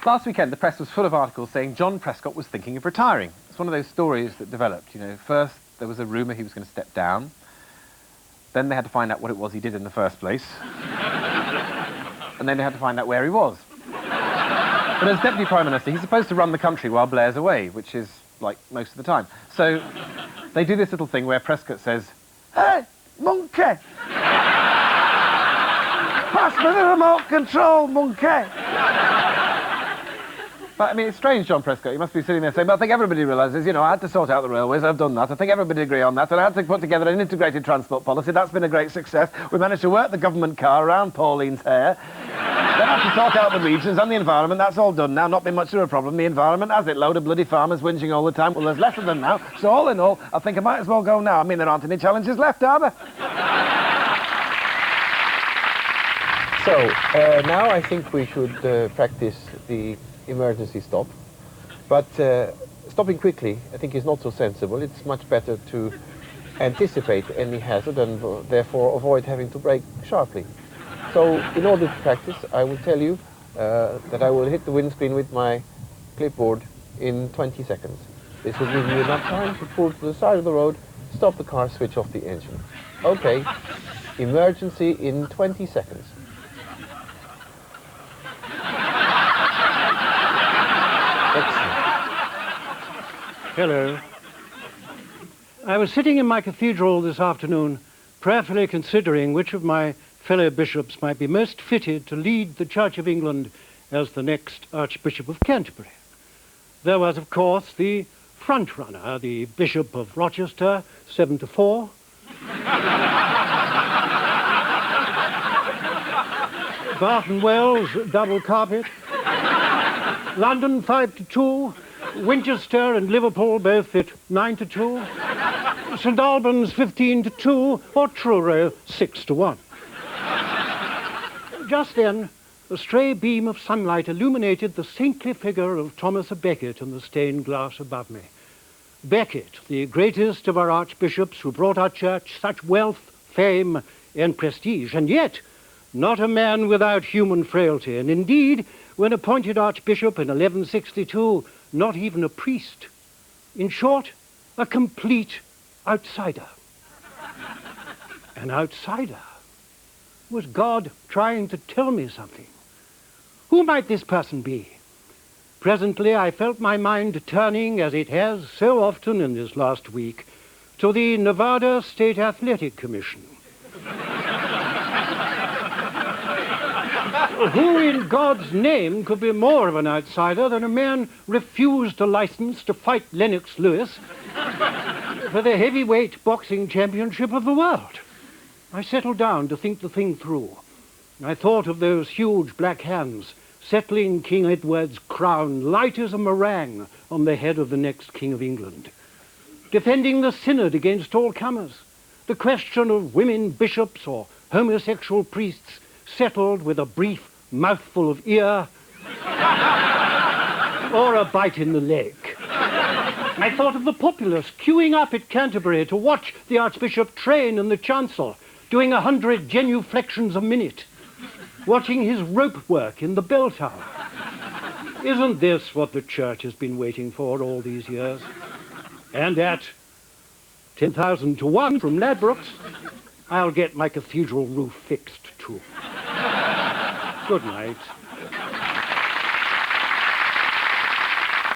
Last weekend, the press was full of articles saying John Prescott was thinking of retiring. It's one of those stories that developed, you know. First, there was a rumour he was going to step down. Then they had to find out what it was he did in the first place. And then they had to find out where he was. But as Deputy Prime Minister, he's supposed to run the country while Blair's away, which is, like, most of the time. So they do this little thing where Prescott says, "Hey, monkey! Pass me the remote control, monkey!" But, I mean, it's strange, John Prescott. You must be sitting there saying, well, I think everybody realises, you know, I had to sort out the railways, I've done that. I think everybody agree on that. And I had to put together an integrated transport policy. That's been a great success. We managed to work the government car around Pauline's hair. Then I had to sort out the regions and the environment. That's all done now. Not been much of a problem. The environment has it. Load of bloody farmers whinging all the time. Well, there's less of them now. So all in all, I think I might as well go now. I mean, there aren't any challenges left, are there? So, now I think we should practice the emergency stop. But stopping quickly, I think, is not so sensible. It's much better to anticipate any hazard and therefore avoid having to brake sharply. So, in order to practice, I will tell you that I will hit the windscreen with my clipboard in 20 seconds. This will give you enough time to pull to the side of the road, stop the car, switch off the engine. Okay, emergency in 20 seconds. Excellent. Hello. I was sitting in my cathedral this afternoon, prayerfully considering which of my fellow bishops might be most fitted to lead the Church of England as the next Archbishop of Canterbury. There was, of course, the front-runner, the Bishop of Rochester, 7-4. Barton Wells, double carpet. London, 5-2. Winchester and Liverpool both at 9-2. St Albans, 15-2. Or Truro, 6-1. Just then, a stray beam of sunlight illuminated the saintly figure of Thomas à Becket in the stained glass above me. Becket, the greatest of our archbishops who brought our church such wealth, fame, and prestige, and yet not a man without human frailty, and indeed, when appointed archbishop in 1162, not even a priest. In short, a complete outsider. An outsider? Was God trying to tell me something? Who might this person be? Presently, I felt my mind turning, as it has so often in this last week, to the Nevada State Athletic Commission. Who in God's name could be more of an outsider than a man refused a license to fight Lennox Lewis for the heavyweight boxing championship of the world? I settled down to think the thing through. I thought of those huge black hands settling King Edward's crown light as a meringue on the head of the next King of England. Defending the synod against all comers. The question of women bishops or homosexual priests settled with a brief mouthful of ear or a bite in the leg. I thought of the populace queuing up at Canterbury to watch the Archbishop train in the chancel, doing 100 genuflections a minute, watching his rope work in the bell tower. Isn't this what the Church has been waiting for all these years? And at 10,000 to 1 from Ladbrokes, I'll get my cathedral roof fixed too. Good night.